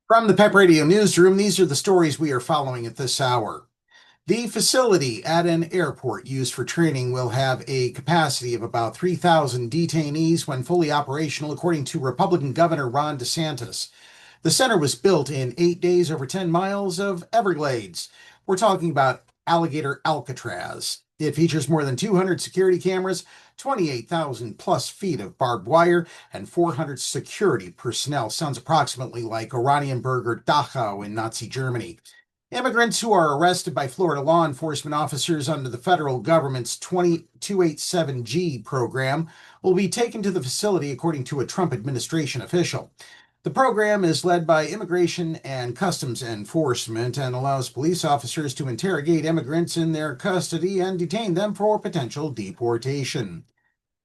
From the PEP Radio Newsroom, these are the stories we are following at this hour. The facility at an airport used for training will have a capacity of about 3,000 detainees when fully operational, according to Republican Governor Ron DeSantis. The center was built in 8 days over 10 miles of Everglades. We're talking about Alligator Alcatraz. It features more than 200 security cameras, 28,000 plus feet of barbed wire, and 400 security personnel. Sounds approximately like Oranienburg or Dachau in Nazi Germany. Immigrants who are arrested by Florida law enforcement officers under the federal government's 287G program will be taken to the facility, according to a Trump administration official. The program is led by Immigration and Customs Enforcement and allows police officers to interrogate immigrants in their custody and detain them for potential deportation.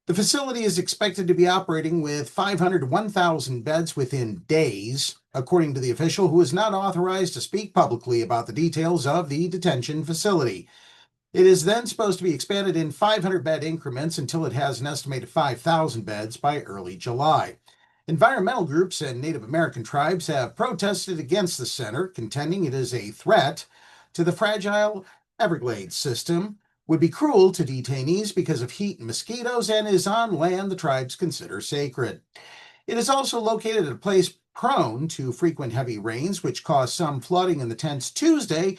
The facility is expected to be operating with 500 to 1,000 beds within days, according to the official, who is not authorized to speak publicly about the details of the detention facility. It is then supposed to be expanded in 500-bed increments until it has an estimated 5,000 beds by early July. Environmental groups and Native American tribes have protested against the center, contending it is a threat to the fragile Everglades system, would be cruel to detainees because of heat and mosquitoes, and is on land the tribes consider sacred. It is also located at a place prone to frequent heavy rains, which caused some flooding in the tents Tuesday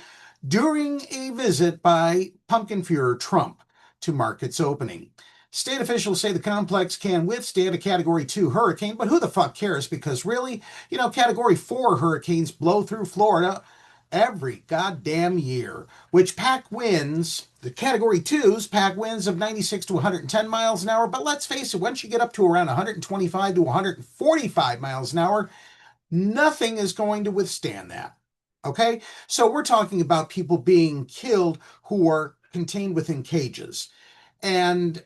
during a visit by Pumpkin Fuhrer Trump to mark its opening. State officials say the complex can withstand a Category 2 hurricane, but who the fuck cares? Because really, Category 4 hurricanes blow through Florida every goddamn year, which pack winds, the Category 2s pack winds of 96 to 110 miles an hour. But let's face it, once you get up to around 125 to 145 miles an hour, nothing is going to withstand that. Okay? So we're talking about people being killed who are contained within cages. And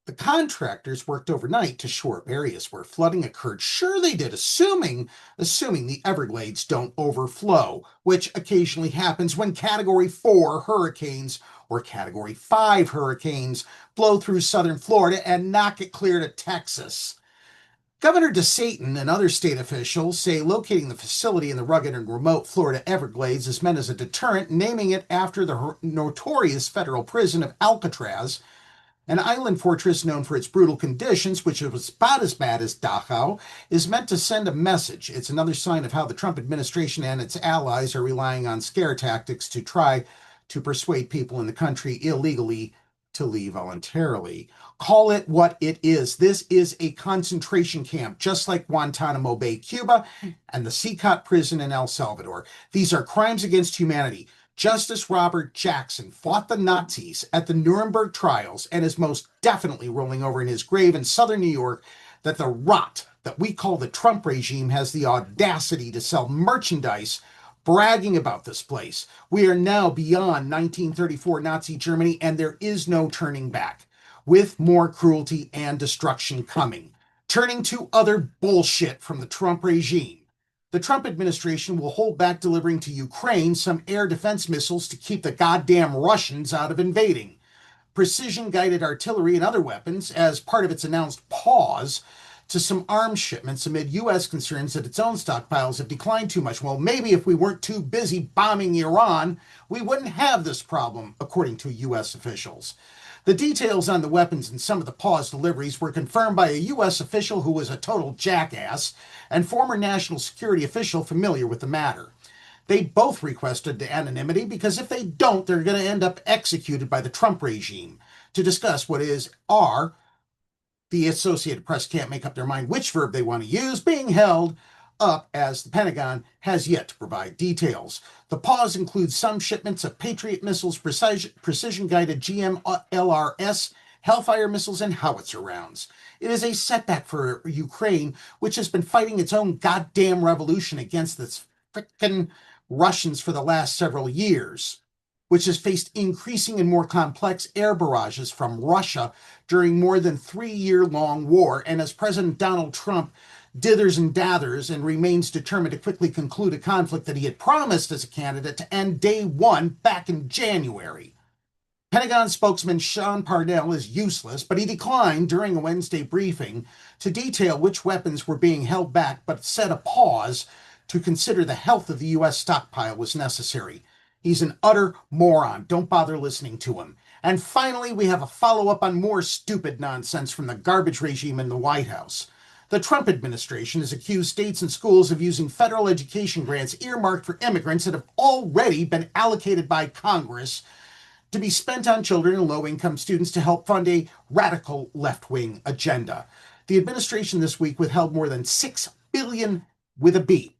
the contractors worked overnight to shore up areas where flooding occurred. Sure, they did, assuming the Everglades don't overflow, which occasionally happens when Category 4 hurricanes or Category 5 hurricanes blow through southern Florida and knock it clear to Texas. Governor DeSantis and other state officials say locating the facility in the rugged and remote Florida Everglades is meant as a deterrent, naming it after the notorious federal prison of Alcatraz, an island fortress known for its brutal conditions, which was about as bad as Dachau, is meant to send a message. It's another sign of how the Trump administration and its allies are relying on scare tactics to try to persuade people in the country illegally to leave voluntarily. Call it what it is. This is a concentration camp, just like Guantanamo Bay, Cuba, and the Sikot prison in El Salvador. These are crimes against humanity. Justice Robert Jackson fought the Nazis at the Nuremberg trials and is most definitely rolling over in his grave in southern New York that the rot that we call the Trump regime has the audacity to sell merchandise bragging about this place. We are now beyond 1934 Nazi Germany, and there is no turning back, with more cruelty and destruction coming. Turning to other bullshit from the Trump regime. The Trump administration will hold back delivering to Ukraine some air defense missiles to keep the goddamn Russians out of invading. Precision-guided artillery and other weapons as part of its announced pause to some arms shipments amid U.S. concerns that its own stockpiles have declined too much. Well, maybe if we weren't too busy bombing Iran, we wouldn't have this problem, according to U.S. officials. The details on the weapons and some of the paused deliveries were confirmed by a U.S. official who was a total jackass and former national security official familiar with the matter. They both requested anonymity because if they don't, they're going to end up executed by the Trump regime. To discuss the Associated Press can't make up their mind which verb they want to use, being held up as the Pentagon has yet to provide details. The pause includes some shipments of Patriot missiles, precision-guided GMLRS, Hellfire missiles, and howitzer rounds. It is a setback for Ukraine, which has been fighting its own goddamn revolution against the frickin' Russians for the last several years, which has faced increasing and more complex air barrages from Russia during more than 3-year-long war. And as President Donald Trump dithers and dathers and remains determined to quickly conclude a conflict that he had promised as a candidate to end day one back in January. Pentagon spokesman Sean Parnell is useless, but he declined during a Wednesday briefing to detail which weapons were being held back, but set a pause to consider the health of the U.S. stockpile was necessary. He's an utter moron. Don't bother listening to him. And finally, we have a follow-up on more stupid nonsense from the garbage regime in the White House. The Trump administration has accused states and schools of using federal education grants earmarked for immigrants that have already been allocated by Congress to be spent on children and low-income students to help fund a radical left-wing agenda. The administration this week withheld more than $6 billion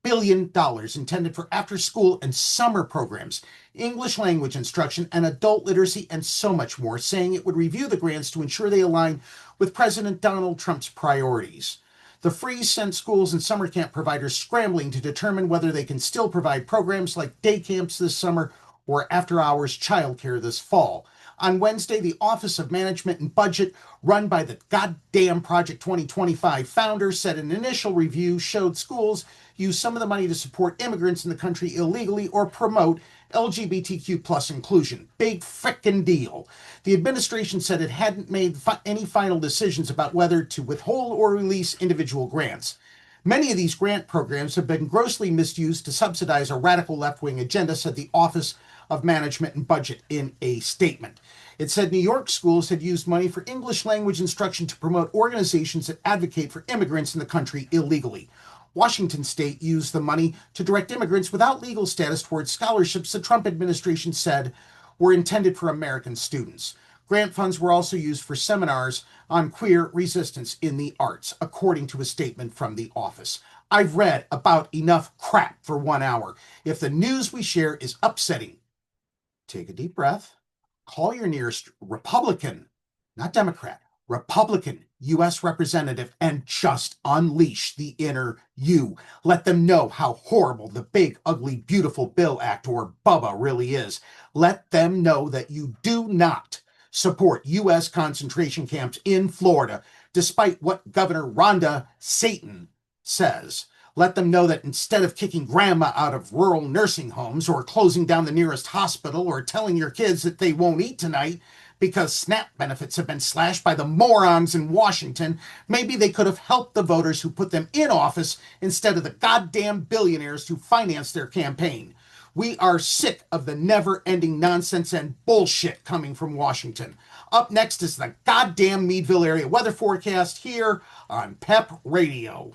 billion dollars intended for after-school and summer programs, English language instruction, and adult literacy, and so much more, saying it would review the grants to ensure they align with President Donald Trump's priorities. The freeze sent schools and summer camp providers scrambling to determine whether they can still provide programs like day camps this summer or after-hours childcare this fall. On Wednesday, the Office of Management and Budget, run by the goddamn Project 2025 founder, said an initial review showed schools use some of the money to support immigrants in the country illegally or promote LGBTQ plus inclusion. Big frickin' deal. The administration said it hadn't made any final decisions about whether to withhold or release individual grants. Many of these grant programs have been grossly misused to subsidize a radical left-wing agenda, said the Office of Management and Budget in a statement. It said New York schools had used money for English language instruction to promote organizations that advocate for immigrants in the country illegally. Washington State used the money to direct immigrants without legal status towards scholarships the Trump administration said were intended for American students. Grant funds were also used for seminars on queer resistance in the arts, according to a statement from the office. I've read about enough crap for 1 hour. If the news we share is upsetting, take a deep breath, call your nearest Republican, not Democrat, Republican U.S. representative, and just unleash the inner you. Let them know how horrible the big, ugly, beautiful Bill Act, or Bubba, really is. Let them know that you do not support U.S. concentration camps in Florida, despite what Governor Rhonda Satan says. Let them know that instead of kicking grandma out of rural nursing homes or closing down the nearest hospital or telling your kids that they won't eat tonight because SNAP benefits have been slashed by the morons in Washington, maybe they could have helped the voters who put them in office instead of the goddamn billionaires who finance their campaign. We are sick of the never-ending nonsense and bullshit coming from Washington. Up next is the goddamn Meadville area weather forecast here on PEP Radio.